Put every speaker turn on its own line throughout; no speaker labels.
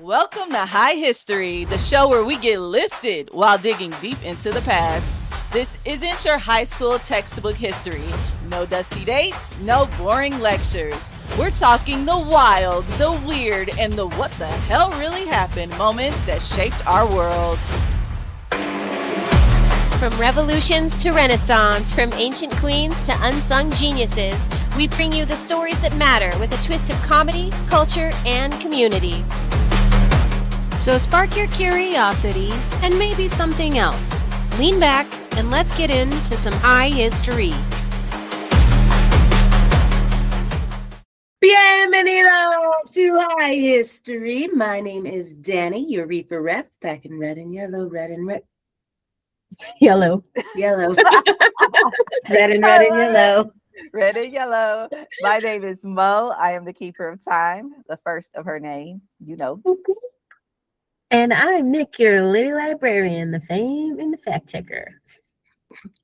Welcome to High History, the show where we get lifted while digging deep into the past. This isn't your high school textbook history. No dusty dates, no boring lectures. We're talking the wild, the weird, and the what the hell really happened moments that shaped our world.
From revolutions to renaissance, from ancient queens to unsung geniuses, we bring you the stories that matter with a twist of comedy, culture, and community. So spark your curiosity and maybe something else. Lean back and let's get into some high history.
Bienvenido to High History. My name is Danny, your Reaper Ref, back in red and yellow, red and red.
Yellow.
Yellow. Red and red and yellow.
Red and yellow. My name is Mo. I am the keeper of time, the first of her name, you know.
And I'm Nick, your lady librarian, the fame and the fact checker.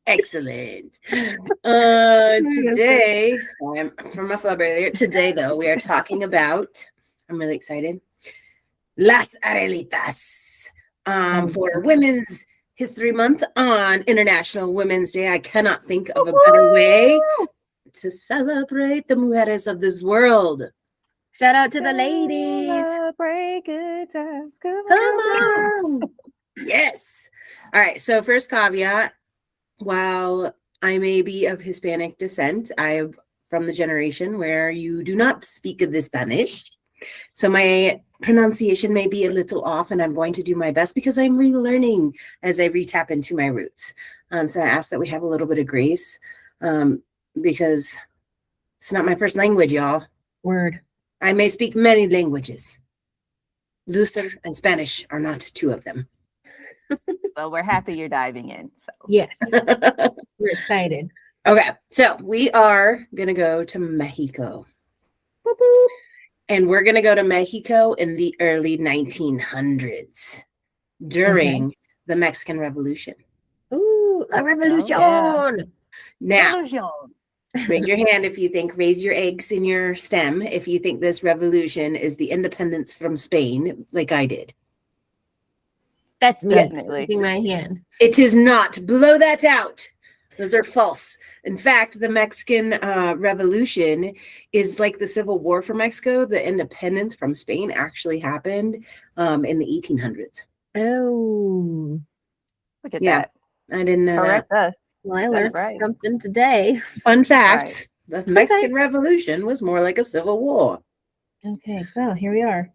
Excellent. Today, sorry, I'm from my flub earlier. Today, though, we are talking about, I'm really excited, Las Adelitas for Women's History Month on International Women's Day. I cannot think of a better way to celebrate the mujeres of this world.
Shout out to the ladies.
Celebrate good times.
Come on.
Yes. All right. So first caveat, while I may be of Hispanic descent, I am from the generation where you do not speak the Spanish. So my pronunciation may be a little off, and I'm going to do my best because I'm relearning as I re-tap into my roots. So I ask that we have a little bit of grace because it's not my first language, y'all.
Word.
I may speak many languages. Lucer and Spanish are not two of them.
Well, we're happy you're diving in. So
Yes. We're excited.
Okay, so we are going to go to Mexico. And we're going to go to Mexico in the early 1900s during the Mexican Revolution.
Ooh, a revolution.
yeah.
Now, raise your hand if you think, raise your eggs in your stem if you think this revolution is the independence from Spain, like I did.
That's me
Definitely.
sticking my hand.
It is not. Blow that out. Those are false. In fact, the Mexican Revolution is like the Civil War for Mexico. The independence from Spain actually happened in the 1800s.
Oh.
look at
Yeah.
that.
I didn't know that.
Correct us.
Well, I
That's
learned
right.
something today.
Fun fact, the Mexican Revolution was more like a civil war.
Okay. Well, here we are.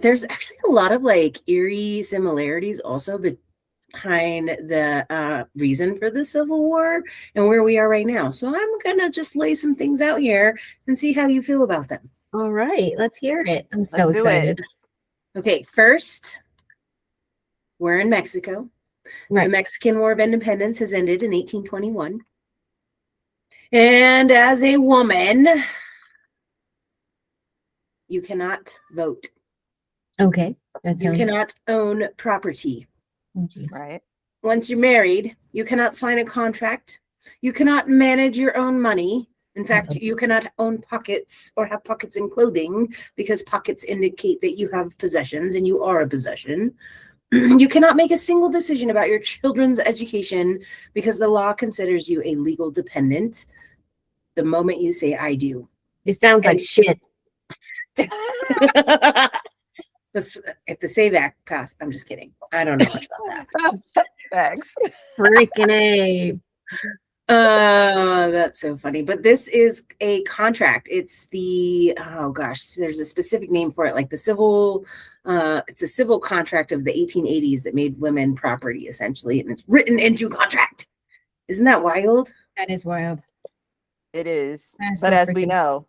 There's actually a lot of like eerie similarities also behind the reason for the Civil War and where we are right now. So I'm gonna just lay some things out here and see how you feel about them.
All right. Let's hear it. I'm so
Let's do it.
excited.
Okay, first, we're in Mexico.
Right.
The Mexican War of Independence has ended in 1821. And as a woman, you cannot vote.
Okay. That
You
sounds-
cannot own property.
Oh, geez.
Right.
Once you're married, you cannot sign a contract. You cannot manage your own money. In fact, you cannot own pockets or have pockets in clothing because pockets indicate that you have possessions and you are a possession. You cannot make a single decision about your children's education because the law considers you a legal dependent the moment you say I do.
It sounds like shit.
If the SAVE Act passed, I'm just kidding. I don't know much about that.
Thanks.
Freaking A.
That's so funny. But this is a contract. It's the, oh gosh, there's a specific name for it, like the civil, it's a civil contract of the 1880s that made women property essentially, and it's written into contract. Isn't that wild?
That is wild.
It is.
That's
But
so
as we
freaking-
know,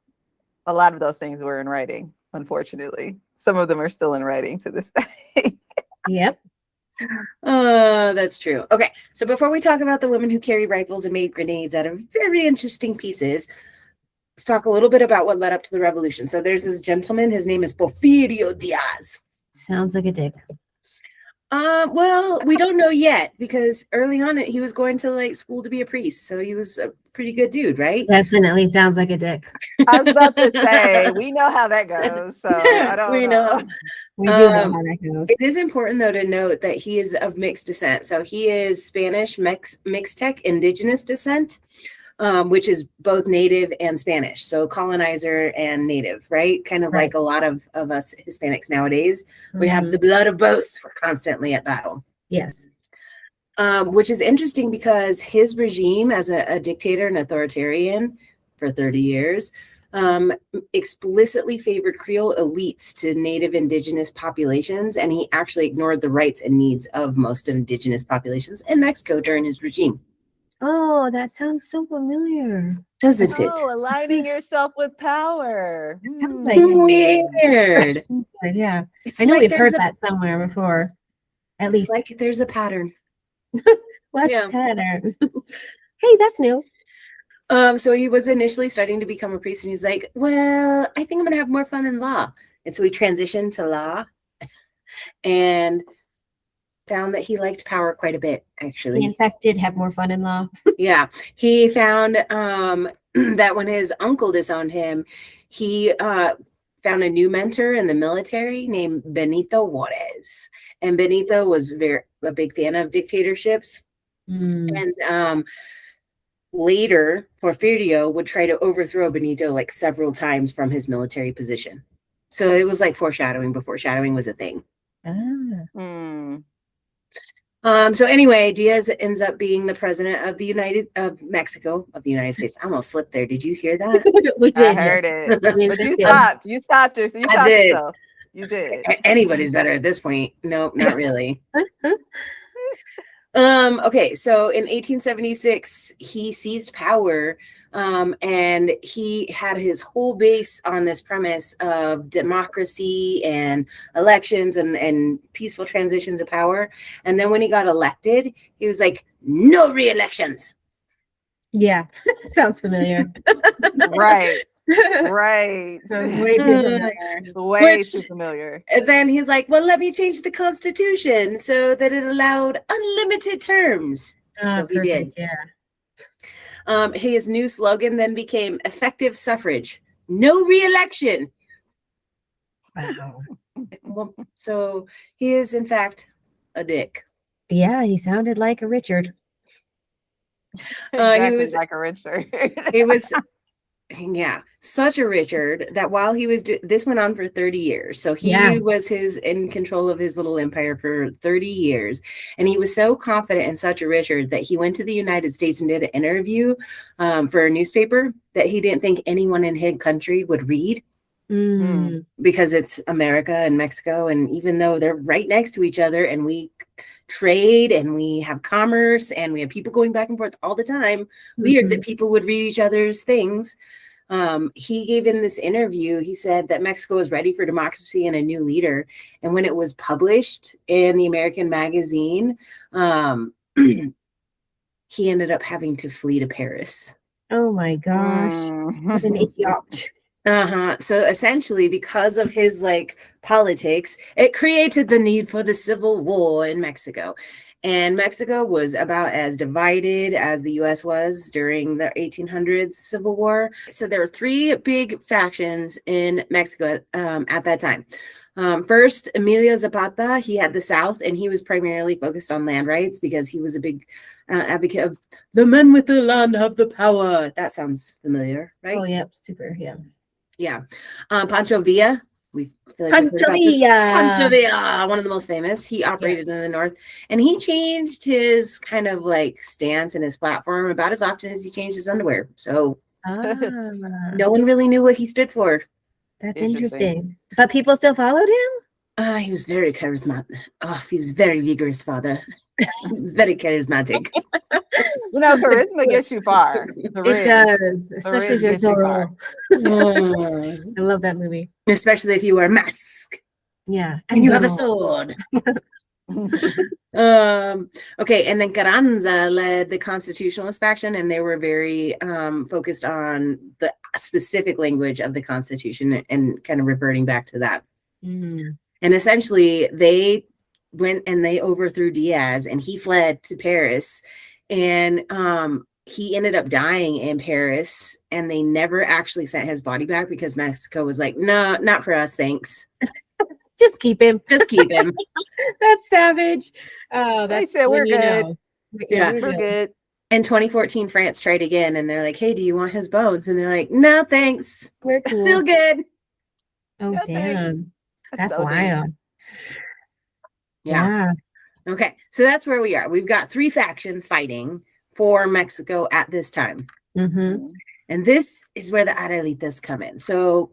a lot of those things were in writing, unfortunately. Some of them are still in writing to this day.
Yep.
That's true. Okay, so before we talk about the women who carried rifles and made grenades out of very interesting pieces, let's talk a little bit about what led up to the revolution. So there's this gentleman, his name is Porfirio Diaz.
Sounds like a dick.
Well, we don't know yet because early on he was going to like school to be a priest, so he was a pretty good dude, right?
Definitely sounds like a dick.
I was about to say, we know how that goes. So I don't
We
know.
know.
We do know how that goes.
It is important, though, to note that he is of mixed descent. So he is Spanish, Mixtec, indigenous descent, which is both native and Spanish. So colonizer and native, right? Kind of like a lot of us Hispanics nowadays. We have the blood of both. We're constantly at battle.
Yes.
Which is interesting because his regime as a dictator and authoritarian for 30 years explicitly favored Creole elites to native indigenous populations, and he actually ignored the rights and needs of most indigenous populations in Mexico during his regime.
Oh, that sounds so familiar.
Doesn't it?
Oh, aligning yourself with power.
Sounds like
Weird.
yeah.
It's
I know
like
we've
there's
heard that somewhere before. At
It's
least.
like there's a pattern.
What
Yeah.
pattern? Hey, that's new.
So he was initially starting to become a priest, and he's like, well, I think I'm gonna have more fun in law. And so he transitioned to law and found that he liked power quite a bit, actually.
He, in fact, did have more fun in law.
Yeah. He found that when his uncle disowned him, he found a new mentor in the military named Benito Juarez. And Benito was a big fan of dictatorships. And later, Porfirio would try to overthrow Benito like several times from his military position. So it was like foreshadowing before shadowing was a thing. So anyway, Diaz ends up being the president of the United States. I almost slipped there. Did you hear that?
We did,
I heard it. But you stopped. You stopped yourself. You stopped yourself. You did.
Anybody's better at this point. Nope, not really. Okay, so in 1876, he seized power, and he had his whole base on this premise of democracy and elections and peaceful transitions of power. And then when he got elected, he was like, no re-elections.
Yeah, sounds familiar.
Right. Right.
Way too familiar.
Way too familiar.
And then he's like, well, let me change the Constitution so that it allowed unlimited terms. So he did.
Yeah.
His new slogan then became effective suffrage, no re-election.
Wow.
Well, so he is, in fact, a dick.
Yeah, he sounded like a Richard.
Exactly,
he was
like a Richard.
He was, yeah, such a Richard that while he was this went on for 30 years. So he was in control of his little empire for 30 years. And he was so confident and such a Richard that he went to the United States and did an interview for a newspaper that he didn't think anyone in his country would read. Because it's America and Mexico, and even though they're right next to each other and we trade and we have commerce and we have people going back and forth all the time, weird that people would read each other's things. He gave in this interview, he said that Mexico is ready for democracy and a new leader. And when it was published in the American magazine, he ended up having to flee to Paris.
Oh my gosh. What an idiot.
So essentially, because of his politics, it created the need for the civil war in Mexico. And Mexico was about as divided as the US was during the 1800s Civil War. So there were three big factions in Mexico at that time. First, Emilio Zapata, he had the South, and he was primarily focused on land rights because he was a big advocate of the men with the land have the power. That sounds familiar, right?
Oh, yeah, super, yeah.
Yeah. Pancho Villa.
Pancho
Villa, one of the most famous. He operated in the North, and he changed his kind of stance and his platform about as often as he changed his underwear. So no one really knew what he stood for.
That's interesting. But people still followed him?
He was very charismatic. Oh, he was very vigorous, father. Very charismatic.
Charisma gets you far.
It does, especially if you're Zorro. I love that movie.
Especially if you wear a mask.
Yeah.
And you have a sword. Okay, and then Carranza led the constitutionalist faction, and they were very focused on the specific language of the Constitution and kind of reverting back to that. And essentially, they went and they overthrew Diaz, and he fled to Paris, and he ended up dying in Paris, and they never actually sent his body back because Mexico was like, no, not for us, thanks.
Just keep him.
Just keep him.
That's savage. Oh,
They
that's
said
when
we're
you
good.
know.
Yeah.
We're good.
In 2014, France tried again, and they're like, "Hey, do you want his bones?" And they're like, "No, thanks.
We're cool.
Still good."
Oh,
No, thanks.
damn. That's
so deep.
wild.
Yeah.
Yeah.
Okay, so that's where we are. We've got 3 factions fighting for Mexico at this time.
Mm-hmm.
And this is where the Adelitas come in. So,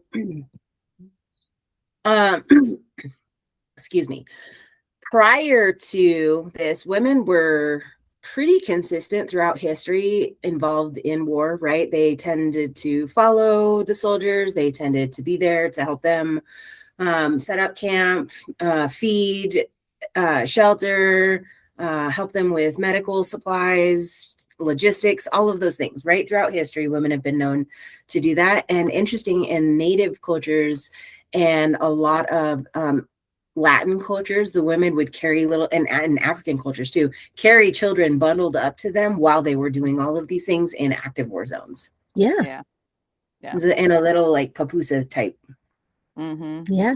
excuse me. Prior to this, women were pretty consistent throughout history involved in war, right? They tended to follow the soldiers. They tended to be there to help them set up camp, feed, shelter, help them with medical supplies, logistics, all of those things, right? Throughout history, women have been known to do that. And interesting, in native cultures and a lot of Latin cultures, the women would carry little, and African cultures too, carry children bundled up to them while they were doing all of these things in active war zones.
Yeah.
Yeah.
In a little like papusa type.
Mm-hmm.
Yeah.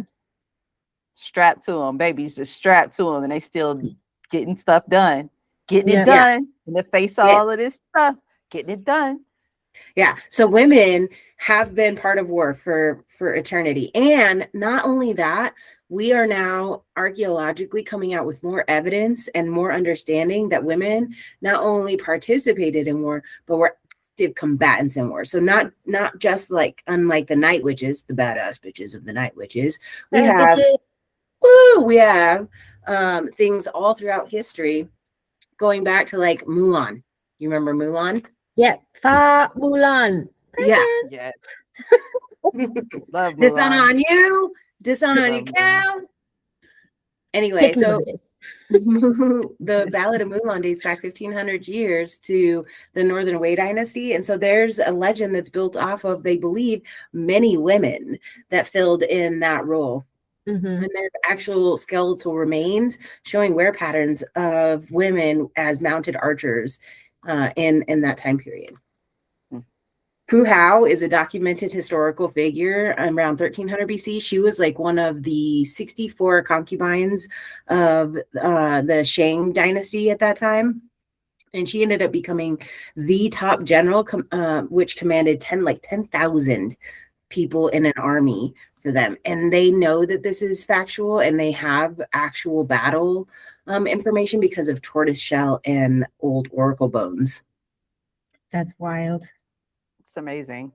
Strapped to them, babies just strapped to them, and they still getting stuff done, getting
Yeah.
it done in the face of all of this stuff, getting it done.
Yeah. So women have been part of war for eternity. And not only that, we are now archaeologically coming out with more evidence and more understanding that women not only participated in war, but were active combatants in war. So not just like, unlike the night witches, the badass bitches of the night witches, we have things all throughout history going back to like Mulan. You remember Mulan?
Yeah. Fa Mulan.
Yeah.
Yes. Love
Dishonor
Mulan.
on you, dishonor on
Love
you, cow. Anyway,
Take
so
this.
the Ballad of Mulan dates back 1500 years to the Northern Wei dynasty. And so there's a legend that's built off of, they believe, many women that filled in that role.
Mm-hmm.
And there's actual skeletal remains showing wear patterns of women as mounted archers in that time period. Hu Hao is a documented historical figure around 1300 BC. She was like one of the 64 concubines of the Shang dynasty at that time. And she ended up becoming the top general, which commanded 10,000 people in an army for them. And they know that this is factual, and they have actual battle information because of tortoise shell and old oracle bones.
That's wild.
It's amazing.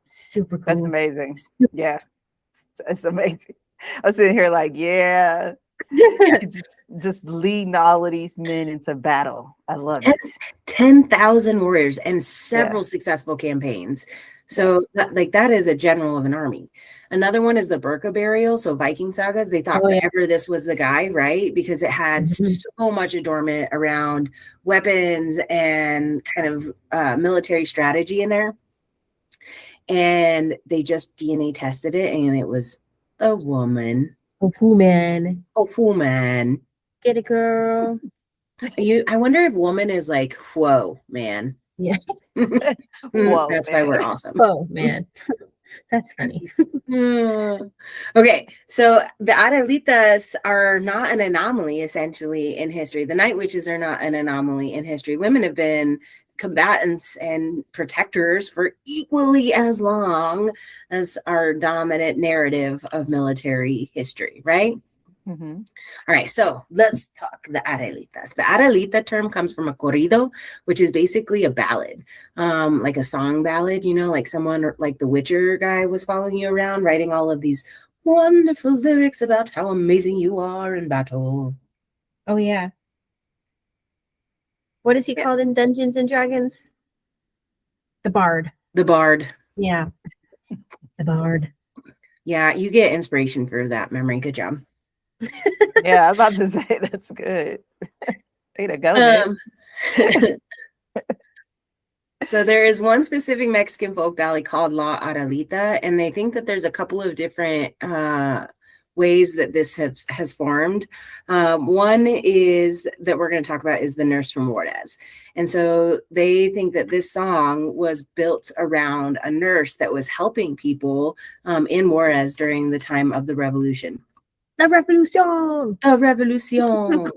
Super cool.
That's amazing. Yeah, it's amazing. I'm sitting here like, yeah, just leading all of these men into battle. I love it.
10,000 warriors and several successful campaigns. So that is a general of an army. Another one is the Burka burial. So Viking sagas, they thought forever this was the guy, right? Because it had so much adornment around weapons and kind of military strategy in there. And they just DNA tested it, and it was a woman.
A woman.
A woman.
Get it, girl.
I wonder if woman is like, whoa, man.
Yeah.
Whoa,
that's
man.
why we're awesome.
Oh, man. That's funny.
Okay, so the Adelitas are not an anomaly, essentially, in history. The night witches are not an anomaly in history. Women have been combatants and protectors for equally as long as our dominant narrative of military history, right?
Mm-hmm.
All right, so let's talk the Adelitas. The Adelita term comes from a corrido, which is basically a ballad, like a song ballad, like someone like the Witcher guy was following you around, writing all of these wonderful lyrics about how amazing you are in battle.
Oh, yeah. What is he called in Dungeons and Dragons? The Bard.
The Bard.
Yeah. The Bard.
Yeah, you get inspiration for that memory. Good job.
Yeah, I was about to say that's good. Way to go, man.
So there is one specific Mexican folk ballad called La Adelita, and they think that there's a couple of different ways that this has formed. One is that we're going to talk about is the Nurse from Juarez. And so they think that this song was built around a nurse that was helping people in Juarez during the time of the revolution.
The revolution.
The revolution.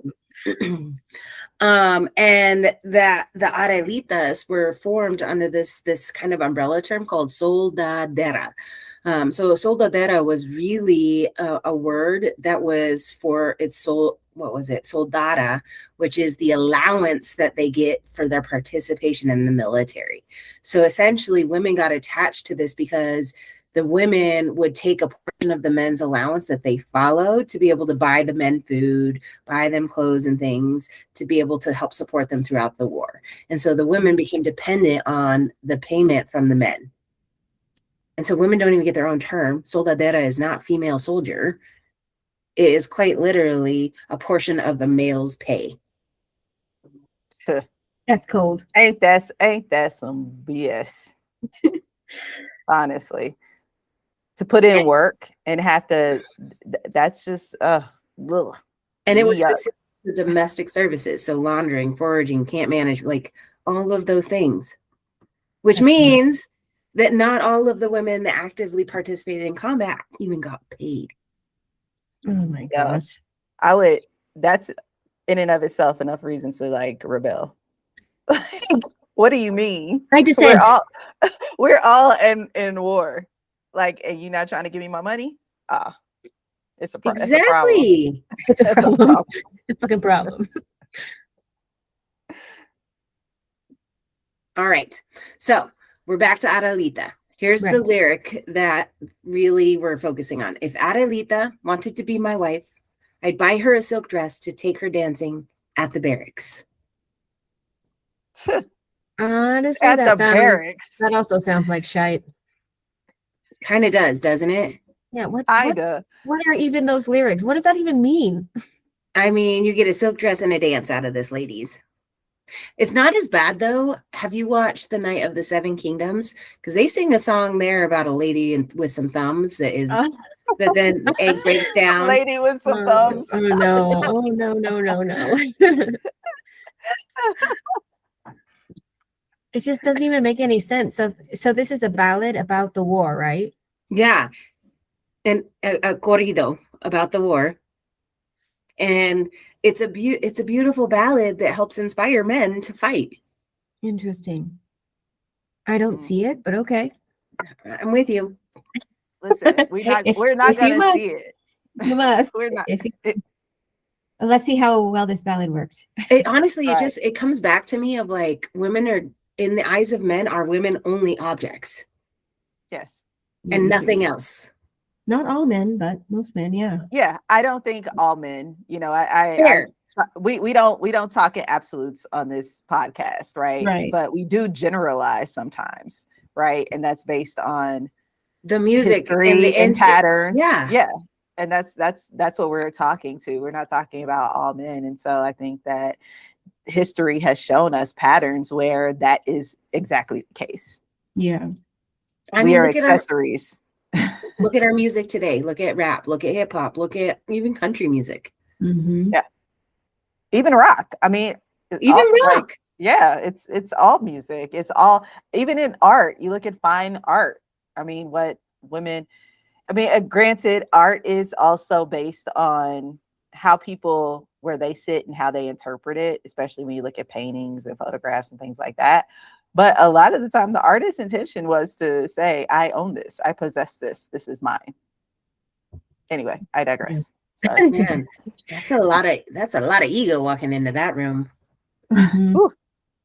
And that the Adelitas were formed under this kind of umbrella term called soldadera. So soldadera was really a word that was for its soul. What was it? Soldada, which is the allowance that they get for their participation in the military. So essentially, women got attached to this because the women would take a portion of the men's allowance that they followed to be able to buy the men food, buy them clothes and things to be able to help support them throughout the war. And so the women became dependent on the payment from the men. And so women don't even get their own term. Soldadera is not female soldier. It is quite literally a portion of the male's pay.
That's cold.
Ain't that some BS? Honestly, to put in work and have to, that's just
And it was
yuck.
specific to domestic services, so laundering, foraging, camp management, like all of those things, which means that not all of the women that actively participated in combat even got paid.
Oh my
Yeah.
gosh.
I would. That's in and of itself enough reason to like rebel. What do you mean?
I dissent.
We're all in war. Like, and you not trying to give me my money? It's a problem.
Exactly.
It's a
It's a
problem.
problem.
It's a fucking problem.
All right. So we're back to Adelita. Here's the
Right.
lyric that really we're focusing on. If Adelita wanted to be my wife, I'd buy her a silk dress to take her dancing at the barracks.
Honestly,
At the barracks.
that also sounds like shite.
Kind of does, doesn't it?
Yeah, what
Kinda.
what are even those lyrics? What does that even mean?
I mean, you get a silk dress and a dance out of this, ladies. It's not as bad, though. Have you watched The Night of the Seven Kingdoms? Because they sing a song there about a lady with some thumbs that is that then the egg breaks down.
Lady with some thumbs.
Oh no. Oh no. It just doesn't even make any sense. So this is a ballad about the war, right?
Yeah. And a corrido about the war. And it's a beautiful ballad that helps inspire men to fight.
Interesting. I don't see it, but okay.
I'm with you.
Listen, we're not
if you
gonna
must.
see it.
You must.
We're not.
Let's see how well this ballad worked.
It honestly,
Right.
it comes back to me of like women are, in the eyes of men, are women only objects
Yes.
and nothing else.
Not all men, but most men, yeah.
Yeah, I don't think all men. You know,
Fair.
we don't talk in absolutes on this podcast, right?
Right.
But we do generalize sometimes, right? And that's based on
The music
history and patterns.
Yeah.
And that's what we're talking to. We're not talking about all men. And so I think that history has shown us patterns where that is exactly the case.
Yeah.
I
We
mean,
are
look
accessories.
at our music today. Look at rap. Look at hip hop. Look at even country music.
Mm-hmm.
Even rock. I mean,
Even
like,
rock.
yeah, it's all music. It's all, even in art. You look at fine art. I mean, what women, granted, art is also based on how people, where they sit and how they interpret it, especially when you look at paintings and photographs and things like that. But a lot of the time, the artist's intention was to say, I own this, I possess this, this is mine. Anyway, I digress. Sorry.
Man, that's a lot of ego walking into that room.
Mhm.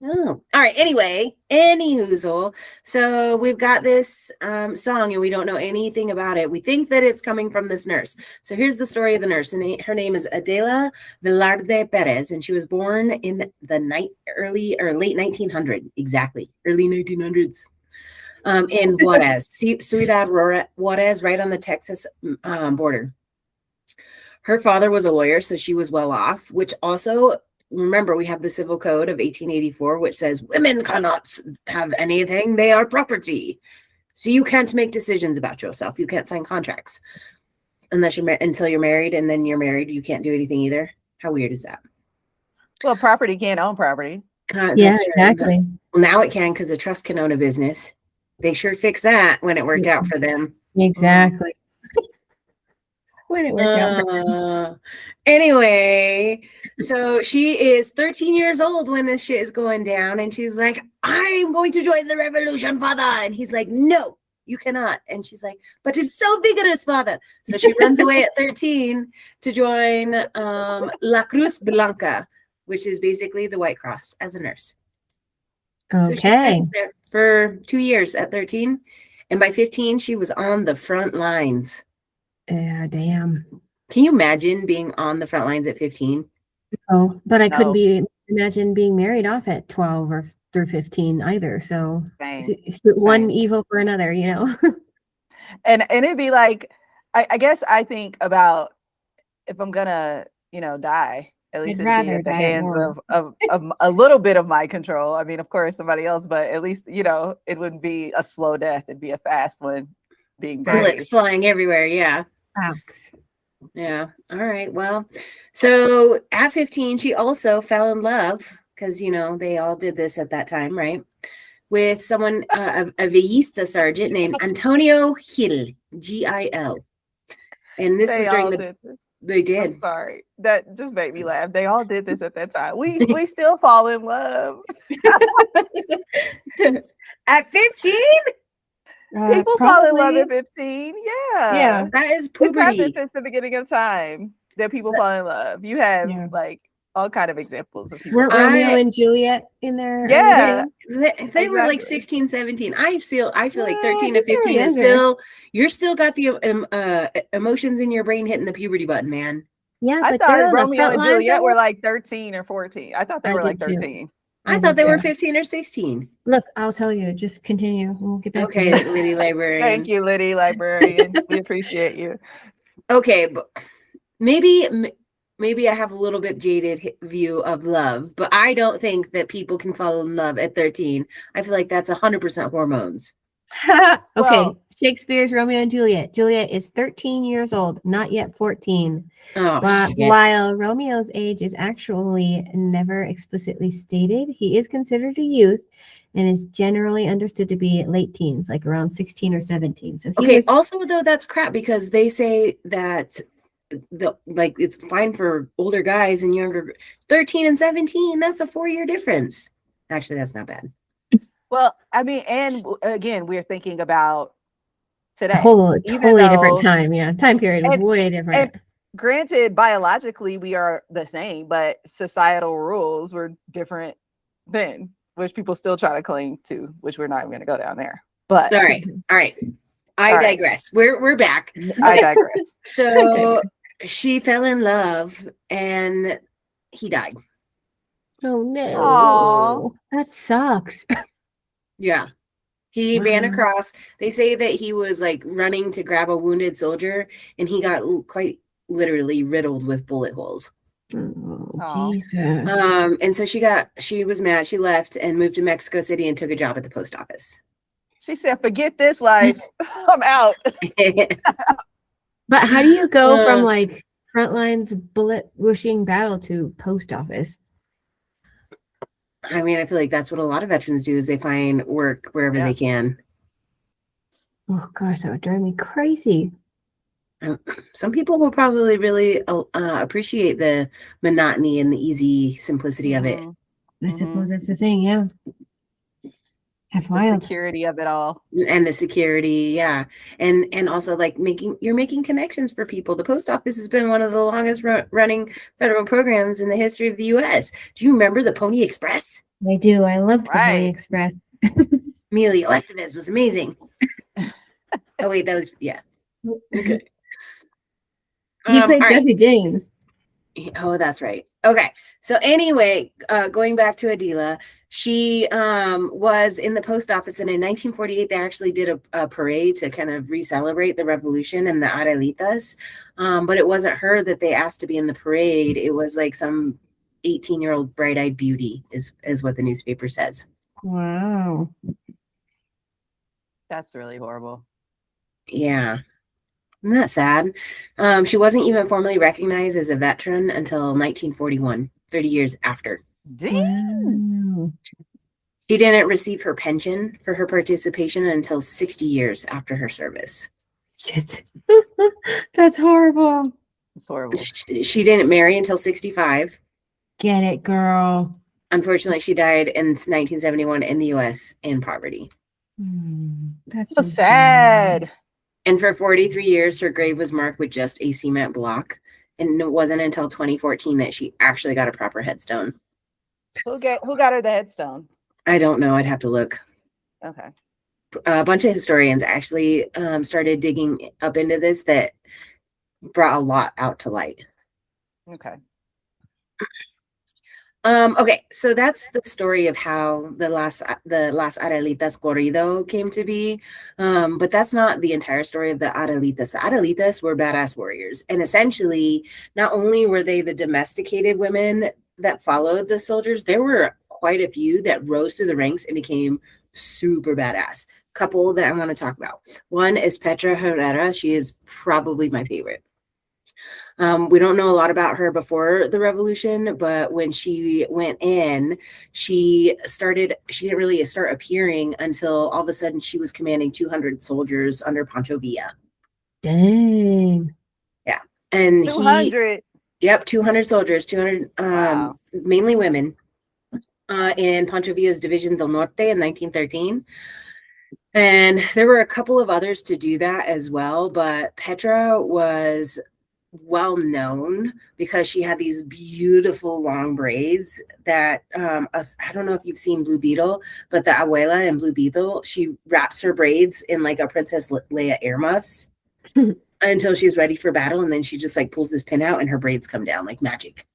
Oh, all right. Anyway, anyhoozle. So we've got this song and we don't know anything about it. We think that it's coming from this nurse. So here's the story of the nurse. And her name is Adela Velarde Perez, and she was born in the late 1900, exactly, early 1900s, in Juarez, Ciudad Juarez, right on the Texas border. Her father was a lawyer, so she was well off, which also, remember, we have the Civil Code of 1884, which says women cannot have anything. They are property. So you can't make decisions about yourself. You can't sign contracts unless until you're married, and then you're married. You can't do anything either. How weird is that?
Well, property can't own property.
Yeah,
That's true.
exactly.
Well, now it can, because a trust can own a business. They sure fixed that when it worked out for them.
Exactly. When it worked out for her.
Anyway, so she is 13 years old when this shit is going down, and she's like, I'm going to join the revolution, father. And he's like, no, you cannot. And she's like, but it's so vigorous, father. So she runs away at 13 to join La Cruz Blanca, which is basically the White Cross, as a nurse. So she
Okay.
serves there for 2 years at 13. And by 15, she was on the front lines.
Yeah, damn.
Can you imagine being on the front lines at 15?
Oh, but I
No.
couldn't imagine being married off at 12 or through 15 either. So
Same.
one
Same.
evil for another, you know?
And it'd be like, I guess I think about if I'm gonna, die, at least
I'd
it'd be
rather
at the
die at
hands
war.
of a little bit of my control. I mean, of course, somebody else, but at least, it wouldn't be a slow death. It'd be a fast one, being buried.
Bullets flying everywhere. Yeah.
Facts.
Yeah. All right. Well, so at 15, she also fell in love because, they all did this at that time, right? With someone, a Villista sergeant named Antonio Gil, Gil. And this
They
was during
all
the.
did this.
They
I'm
did.
sorry. That just made me laugh. They all did this at that time. We still fall in love.
At 15?
People fall in love at 15. Yeah.
Yeah.
That is
It's happened
puberty.
since the beginning of time that people fall in love. You have
Yeah.
like all kind of examples of people.
Weren't Romeo and Juliet in there?
Yeah.
They were like
Exactly.
16, 17. I feel like
Well,
13
I
to
think they were
15 is
younger.
you're still got the emotions in your brain hitting the puberty button, man.
Yeah,
I
but they're
thought
on the
Romeo
front
and
lines
Juliet
of
were
it.
like 13 or 14. I thought they
I
were like
did too.
13.
I thought they were
did too.
15 or 16.
Look, I'll tell you. Just continue. We'll get back
Okay,
to you.
Lady Librarian.
Thank you, Liddy Librarian. We appreciate you.
Okay, but maybe I have a little bit jaded view of love, but I don't think that people can fall in love at 13. I feel like that's 100% hormones.
Okay,
Well-
Shakespeare's Romeo and Juliet. Juliet is 13 years old, not yet 14.
Oh, shit.
While Romeo's age is actually never explicitly stated, he is considered a youth and is generally understood to be late teens, like around 16 or 17. So he was
also though that's crap because they say that it's fine for older guys and younger 13 and 17. That's a 4-year difference. Actually, that's not bad.
Well, I mean, and again, we're thinking about today.
a whole
Even
totally different
though-
time. Yeah, time period was
and-
way different.
Granted, biologically we are the same, but societal rules were different then, which people still try to cling to, which we're not even going to go down there. But
All right. I
All right.
digress. We're back.
I digress.
So she fell in love and he died.
Oh no.
Aw.
That sucks.
Yeah. He ran
Wow.
across. They say that he was like running to grab a wounded soldier and he got quite literally riddled with bullet holes.
Oh,
Aw.
Jesus.
And so she was mad. She left and moved to Mexico City and took a job at the post office.
She said, "Forget this life. I'm out."
But how do you go from
Uh,
like front lines bullet whooshing battle to post office?
I mean, I feel like that's what a lot of veterans do is they find work wherever
Yeah.
they can.
Oh gosh, that would drive me crazy.
Some people will probably really appreciate the monotony and the easy simplicity of it.
Mhm.
I suppose that's the thing, yeah. That's
The
wild.
security of it all.
And the security, yeah. And also like you're making connections for people. The post office has been one of the longest running federal programs in the history of the US. Do you remember the Pony Express?
I do. I loved the Pony
Right.
Express.
Emilio Estevez was amazing. Oh wait, that was yeah. Okay.
He played
all right.
Jesse James.
Oh, that's right. Okay. So anyway, going back to Adela, she was in the post office, and in 1948, they actually did a parade to kind of re-celebrate the revolution and the Adelitas. But it wasn't her that they asked to be in the parade. It was like some 18-year-old bright-eyed beauty, is what the newspaper says.
Wow.
That's really horrible.
Yeah. Isn't that sad? She wasn't even formally recognized as a veteran until 1941, 30 years after.
Dang.
Wow.
She didn't receive her pension for her participation until 60 years after her service.
Shit. That's horrible.
It's horrible.
She didn't marry until 65.
Get it, girl.
Unfortunately, she died in 1971 in the U.S. in poverty.
That's
So sad.
And for 43 years, her grave was marked with just a cement block. And it wasn't until 2014 that she actually got a proper headstone.
Who got her the headstone?
I don't know. I'd have to look.
Okay.
A bunch of historians actually started digging up into this that brought a lot out to light.
Okay.
Okay, so that's the story of how the Las Adelitas corrido came to be. But that's not the entire story of the Adelitas. The Adelitas were badass warriors. And essentially, not only were they the domesticated women that followed the soldiers, there were quite a few that rose through the ranks and became super badass. Couple that I want to talk about. One is Petra Herrera. She is probably my favorite. We don't know a lot about her before the revolution, but when she went in, she didn't really start appearing until all of a sudden she was commanding 200 soldiers under Pancho Villa.
Dang.
Yeah. And
200.
Yep, 200 soldiers, 200,
Wow.
mainly women, in Pancho Villa's Division del Norte in 1913. And there were a couple of others to do that as well, but Petra was well known because she had these beautiful long braids that I don't know if you've seen Blue Beetle, but the abuela in Blue Beetle, she wraps her braids in like a Princess Leia earmuffs until she's ready for battle, and then she just like pulls this pin out and her braids come down like magic.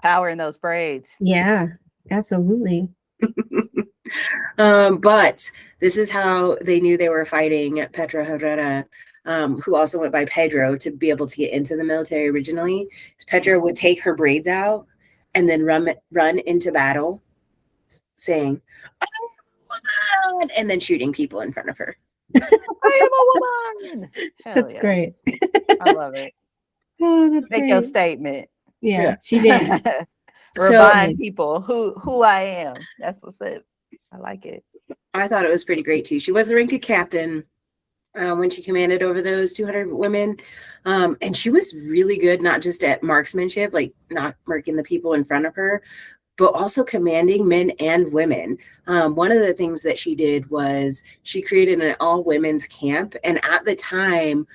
Power in those braids.
Yeah, absolutely.
But this is how they knew they were fighting Petra Herrera, who also went by Pedro, to be able to get into the military originally. Petra would take her braids out and then run into battle saying, "I'm a woman," and then shooting people in front of her.
I am a woman. Hell
That's
yeah.
great.
I love it.
Oh, that's
Make
great.
your statement.
Yeah, she did.
Remind people who I am. That's what's it. I like it.
I thought it was pretty great too. She was the rank of captain when she commanded over those 200 women. And she was really good, not just at marksmanship, like not marking the people in front of her, but also commanding men and women. One of the things that she did was she created an all women's camp. And at the time,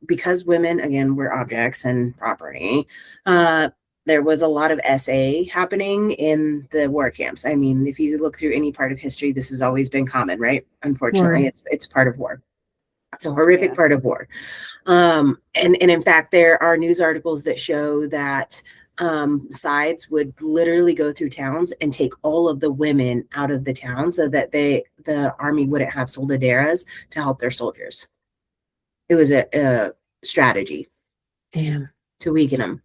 because women, again, were objects and property, there was a lot of SA happening in the war camps. I mean, if you look through any part of history, this has always been common, right? Unfortunately, it's part of war. It's a horrific part of war. And in fact, there are news articles that show that sides would literally go through towns and take all of the women out of the town so that the army wouldn't have soldaderas to help their soldiers. It was a strategy.
Damn.
To weaken them.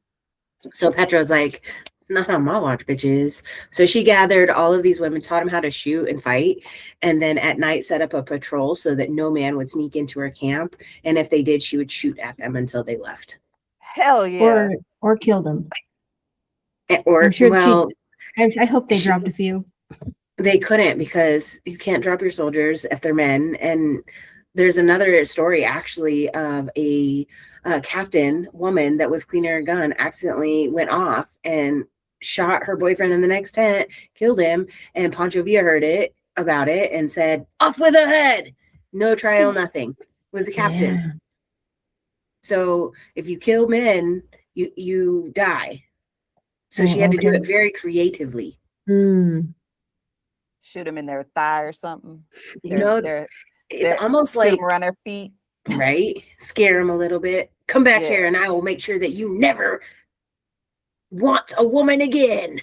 So Petra's like, not on my watch, bitches. So she gathered all of these women, taught them how to shoot and fight, and then at night set up a patrol so that no man would sneak into her camp. And if they did, she would shoot at them until they left.
Hell yeah.
Or killed them.
Or,
I'm sure
well,
I hope they dropped a few.
They couldn't, because you can't drop your soldiers if they're men. And there's another story actually of a captain woman that was cleaning her gun, accidentally went off and shot her boyfriend in the next tent, killed him, and Pancho Villa heard about it and said, "Off with her head." No trial, nothing. Was a captain.
Yeah.
So if you kill men, you die. So she had to do it very creatively.
Mm.
Shoot them in their thigh or something.
It's almost like
around their feet.
Right? Scare them a little bit. Come back here and I will make sure that you never want a woman again.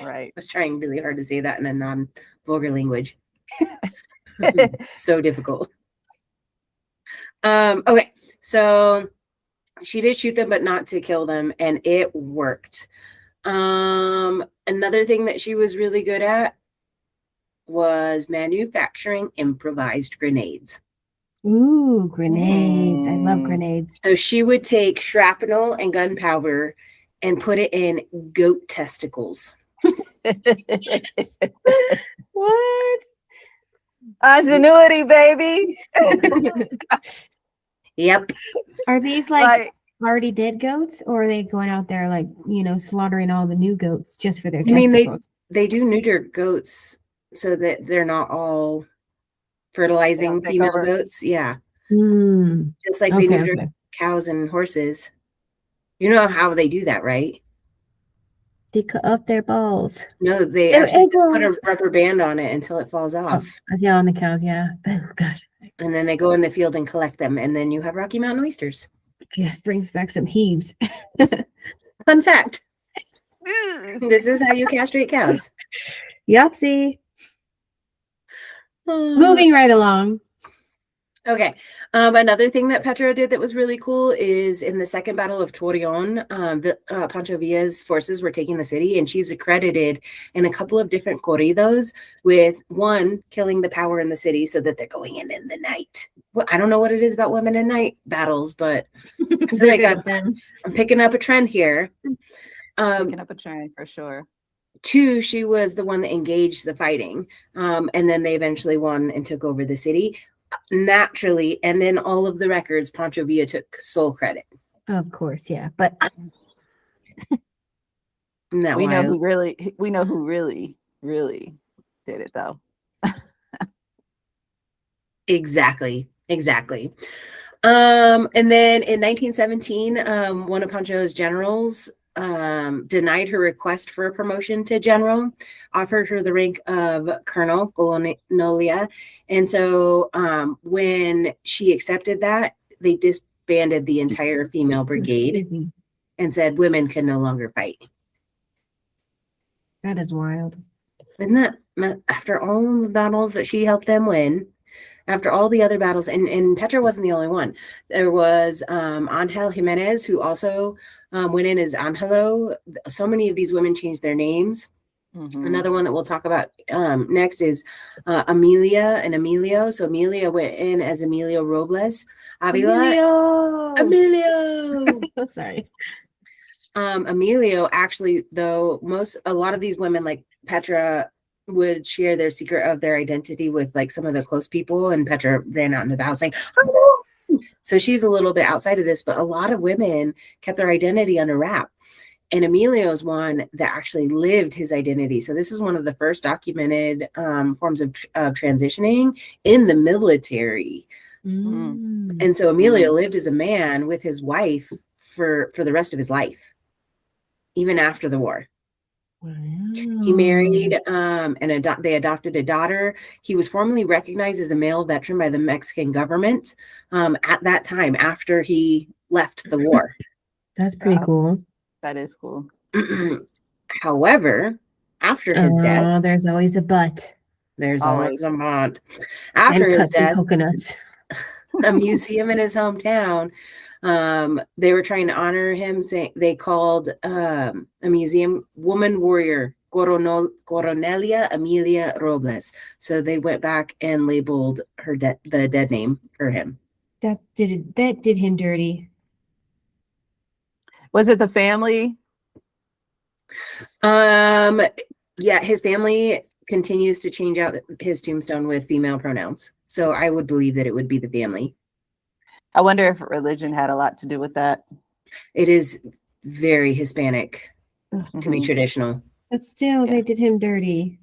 Right.
I was trying really hard to say that in a non-vulgar language. So difficult. Okay, so she did shoot them, but not to kill them, and it worked. Another thing that she was really good at was manufacturing improvised grenades.
Ooh, grenades. I love grenades.
So she would take shrapnel and gunpowder and put it in goat testicles.
What?
Ingenuity, baby.
Yep.
Are these like already dead goats, or are they going out there like, slaughtering all the new goats just for their
I mean,
testicles?
they do neuter goats so that they're not all fertilizing
take
female
over.
goats. Yeah.
Mm,
Just like they
okay,
neuter
okay.
cows and horses. You know how they do that, right?
They cut off their balls.
No, they
Their
actually
egg
just put a
rolls.
rubber band on it until it falls off.
Yeah, on the cows, yeah. Oh gosh.
And then they go in the field and collect them. And then you have Rocky Mountain oysters.
Yeah, brings back some heaves.
Fun fact. This is how you castrate cows.
Yahtzee. Moving right along.
Okay. Another thing that Petro did that was really cool is in the Second Battle of Torreon, Pancho Villa's forces were taking the city, and she's accredited in a couple of different corridos with one killing the power in the city so that they're going in the night. Well, I don't know what it is about women in night battles, but I feel like I'm picking up a trend here.
Picking up a trend for sure.
2, she was the one that engaged the fighting, and then they eventually won and took over the city. Naturally, and in all of the records, Pancho Villa took sole credit.
Of course, yeah. But
we know who really did it though.
Exactly. And then in 1917, one of Pancho's generals denied her request for a promotion to general, offered her the rank of colonel, colonia. And so when she accepted that, they disbanded the entire female brigade and said women can no longer fight.
That is wild.
Isn't that, after all the battles that she helped them win, after all the other battles, and Petra wasn't the only one. There was Angel Jimenez, who also went in as Angelo. So many of these women changed their names. Mm-hmm. Another one that we'll talk about next is Amelia and Emilio. So Amelia went in as Emilio Robles. Avila. Emilio.
Sorry.
Emilio, actually, though, a lot of these women, like Petra, would share their secret of their identity with like some of the close people, and Petra ran out into the house saying, "Oh!" So she's a little bit outside of this, but a lot of women kept their identity under wrap. And Emilio's one that actually lived his identity. So this is one of the first documented forms of transitioning in the military. Mm. And so Emilio lived as a man with his wife for the rest of his life, even after the war. Wow. He married and they adopted a daughter. He was formally recognized as a male veteran by the Mexican government at that time after he left the war.
That's pretty cool.
That is cool.
However, after his death,
there's always a but.
There's always a but. After his death,
coconuts.
A museum in his hometown, they were trying to honor him, saying they called a museum woman warrior Coronelia Amelia Robles. So they went back and labeled her the dead name for him.
That did him dirty.
Was it the family?
Yeah, his family continues to change out his tombstone with female pronouns. So I would believe that it would be the family.
I wonder if religion had a lot to do with that.
It is very Hispanic to be traditional.
But still, they did him dirty.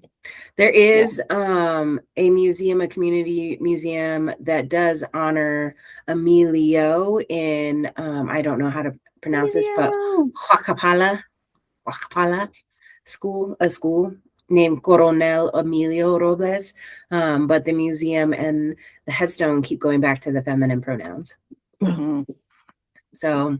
There is a museum, a community museum that does honor Emilio in, I don't know how to pronounce this, but Huacapala school, a school named Coronel Emilio Robles. But the museum and the headstone keep going back to the feminine pronouns. Mm-hmm. So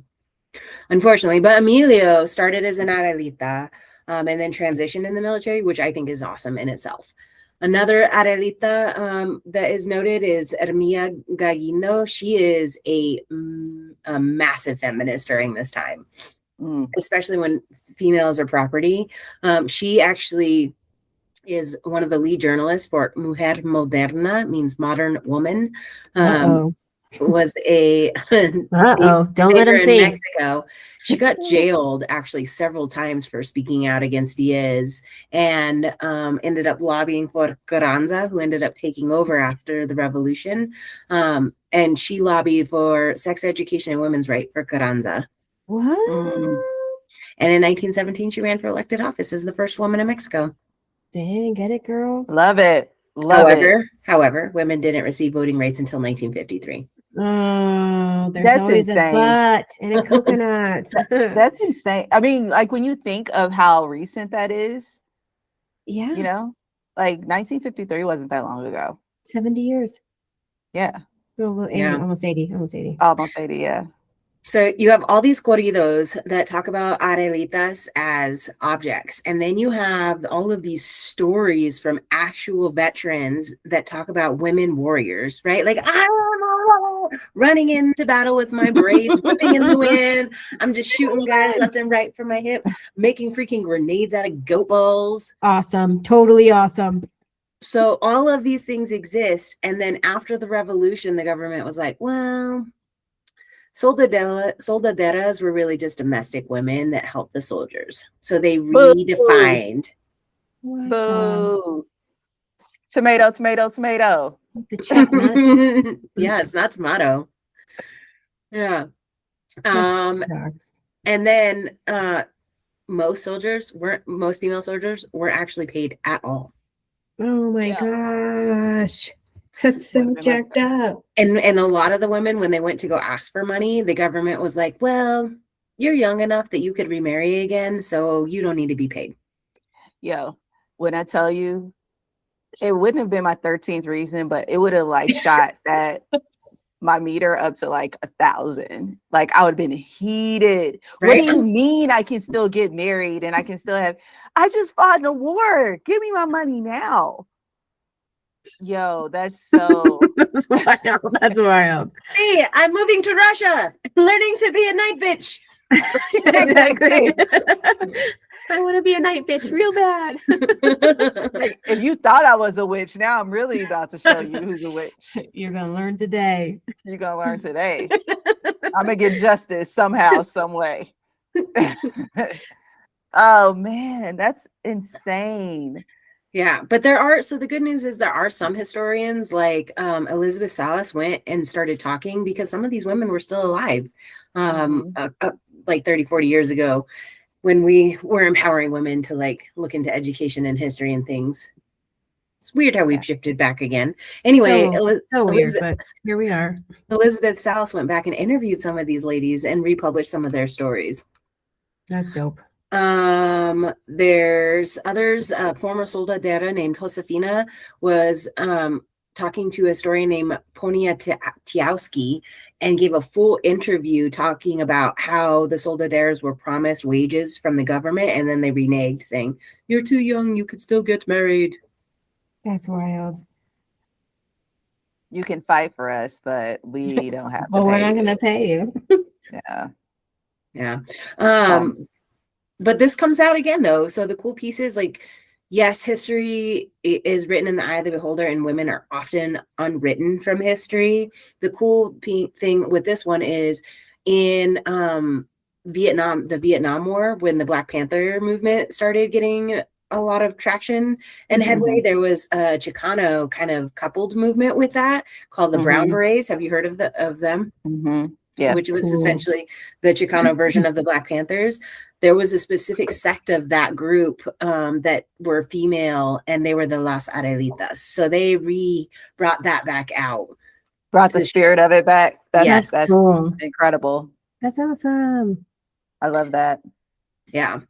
unfortunately, but Emilio started as an Adelita and then transitioned in the military, which I think is awesome in itself. Another Adelita that is noted is Hermia Galindo. She is a massive feminist during this time, especially when females are property. She actually is one of the lead journalists for Mujer Moderna, means modern woman. Was a
don't let him
in
think.
Mexico. She got jailed actually several times for speaking out against Diaz, and ended up lobbying for Carranza, who ended up taking over after the revolution. And she lobbied for sex education and women's right for Carranza.
What?
And in 1917, she ran for elected office as the first woman in Mexico.
Dang, get it, girl.
Love it. Love it.
However, women didn't receive voting rights until 1953.
Oh, there's
That's
always
insane.
a but and a coconut.
That's insane. I mean, like when you think of how recent that is,
yeah,
you know, like 1953 wasn't that long ago.
70 years.
Yeah.
Well,
Yeah.
Almost 80. Almost 80.
Almost 80, yeah.
So you have all these corridos that talk about Adelitas as objects. And then you have all of these stories from actual veterans that talk about women warriors, right? Like, I'm running into battle with my braids whipping in the wind. I'm just shooting guys left and right from my hip, making freaking grenades out of goat balls.
Awesome. Totally awesome.
So all of these things exist. And then after the revolution, the government was like, well, soldaderas were really just domestic women that helped the soldiers. So they redefined.
Boo. Tomato, tomato, tomato.
The chestnut.
Yeah, it's not tomato. Yeah. And then most female soldiers weren't actually paid at all.
Oh my gosh. That's so jacked up.
And a lot of the women, when they went to go ask for money, the government was like, well, you're young enough that you could remarry again, so you don't need to be paid.
Yo, when I tell you, it wouldn't have been my 13th reason, but it would have like shot that my meter up to like 1,000. Like I would have been heated. Right? What do you mean I can still get married and I can still have, I just fought in a war. Give me my money now. Yo, that's so
that's wild. That's wild.
See, I'm moving to Russia, learning to be a night bitch.
Exactly. I want to be a night bitch real bad.
Like, if you thought I was a witch, now I'm really about to show you who's a witch.
You're gonna learn today.
You're gonna learn today. I'm gonna get justice somehow, some way. Oh man, that's insane.
Yeah, but so the good news is there are some historians like Elizabeth Salas went and started talking because some of these women were still alive like 30, 40 years ago when we were empowering women to like look into education and history and things. It's weird how we've shifted back again. Anyway,
so weird, but here we are.
Elizabeth Salas went back and interviewed some of these ladies and republished some of their stories.
That's dope.
There's others. Former soldadera named Josefina was talking to a historian named Poniatowski and gave a full interview talking about how the soldaderas were promised wages from the government and then they reneged, saying, "You're too young, you could still get married."
That's wild.
You can fight for us, but we don't have to
well, we're not going to pay you.
Yeah.
But this comes out again, though. So the cool piece is like, yes, history is written in the eye of the beholder, and women are often unwritten from history. The cool thing with this one is in Vietnam, the Vietnam War, when the Black Panther movement started getting a lot of traction and headway, there was a Chicano kind of coupled movement with that called the Brown Berets. Have you heard of them?
Yeah,
which was essentially the Chicano version of the Black Panthers. There was a specific sect of that group that were female, and they were the Las Adelitas. So they brought that back out.
Brought the spirit of it back. That's
cool.
Incredible.
That's awesome.
I love that.
Yeah.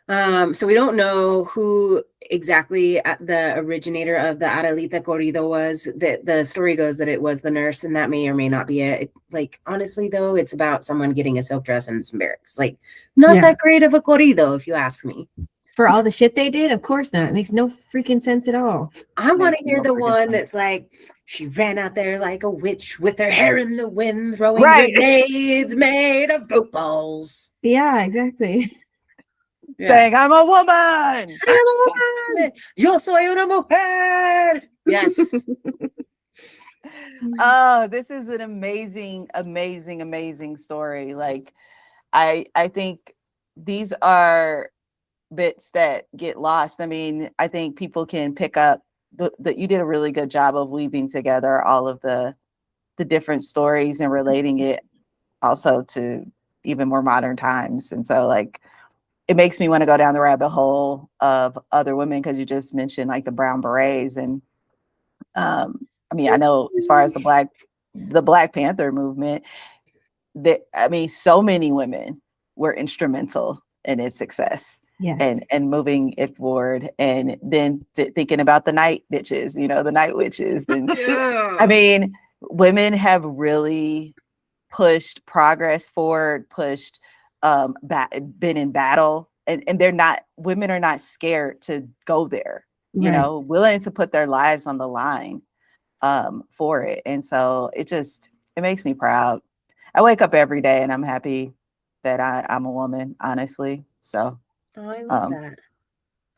So we don't know who exactly the originator of the Adelita corrido was. The story goes that it was the nurse, and that may or may not be it. Like, honestly, though, it's about someone getting a silk dress and some barracks. Like, not that great of a corrido, if you ask me.
For all the shit they did? Of course not. It makes no freaking sense at all.
I want to hear the one that's like, she ran out there like a witch with her hair in the wind, throwing grenades made of goat balls.
Yeah, exactly.
Saying, I'm a woman.
I'm a woman. Yo soy una mujer. Yes.
Oh, this is an amazing, amazing, amazing story. Like, I think these are bits that get lost. I mean, I think people can pick up that you did a really good job of weaving together all of the different stories and relating it also to even more modern times. And so like it makes me want to go down the rabbit hole of other women, because you just mentioned like the brown berets. And I mean, I know as far as the Black Panther movement, that I mean, so many women were instrumental in its success.
Yes.
And moving it forward, and then thinking about the night bitches, the night witches. And I mean, women have really pushed progress forward, pushed been in battle, and women are not scared to go there,
Right.
willing to put their lives on the line for it. And so it makes me proud. I wake up every day and I'm happy that I'm a woman, honestly. So
Oh, I love that.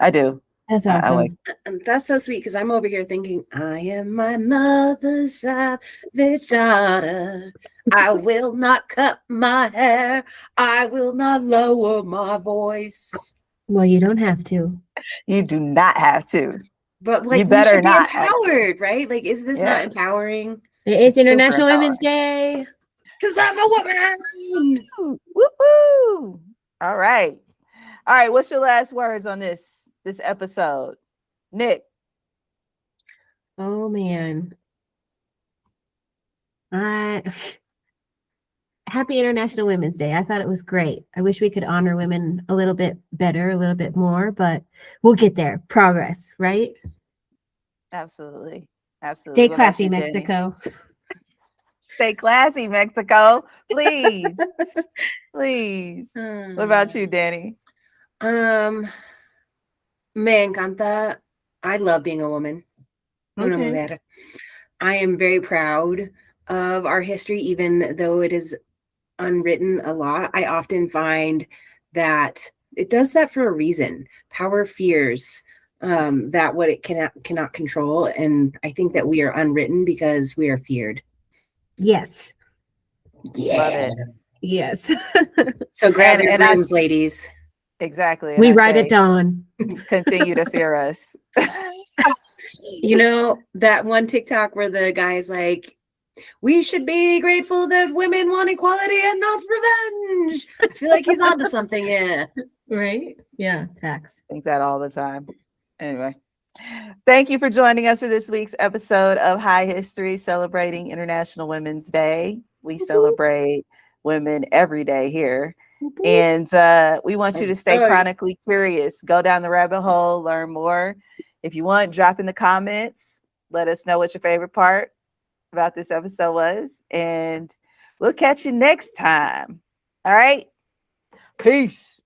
I do.
That's
I
awesome.
wake
And that's so sweet, because I'm over here thinking, I am my mother's savage daughter. I will not cut my hair. I will not lower my voice.
Well, you don't have to.
You do not have to.
But like,
You
we
better
should be
not have to.
empowered, right? Like, is this
Yeah.
not empowering?
It is
Super
International Women's
empowering.
Day.
Because I'm a woman.
Woo-hoo! All right. What's your last words on this episode, Nick?
Oh man. Happy International Women's Day. I thought it was great. I wish we could honor women a little bit better, a little bit more, but we'll get there. Progress, right?
Absolutely.
Stay
What about
classy,
you, Danny?
Mexico.
Stay classy, Mexico. Please. Please. What about you, Danny?
Me encanta. I love being a woman. Una
Okay.
mujer. I am very proud of our history, even though it is unwritten a lot. I often find that it does that for a reason. Power fears that what it cannot control, and I think that we are unwritten because we are feared.
Yes.
Love it.
Yes.
So grab your
And
brooms, ladies.
Exactly.
We
And I
ride
say,
at dawn.
continue to fear us.
You know that one TikTok where the guy's like, we should be grateful that women want equality and not revenge. I feel like he's onto something here.
Right? Yeah, facts.
Think that all the time. Anyway, thank you for joining us for this week's episode of High History, celebrating International Women's Day. We celebrate women every day here. And we want you to stay chronically curious. Go down the rabbit hole, learn more. If you want, drop in the comments. Let us know what your favorite part about this episode was. And we'll catch you next time. All right. Peace.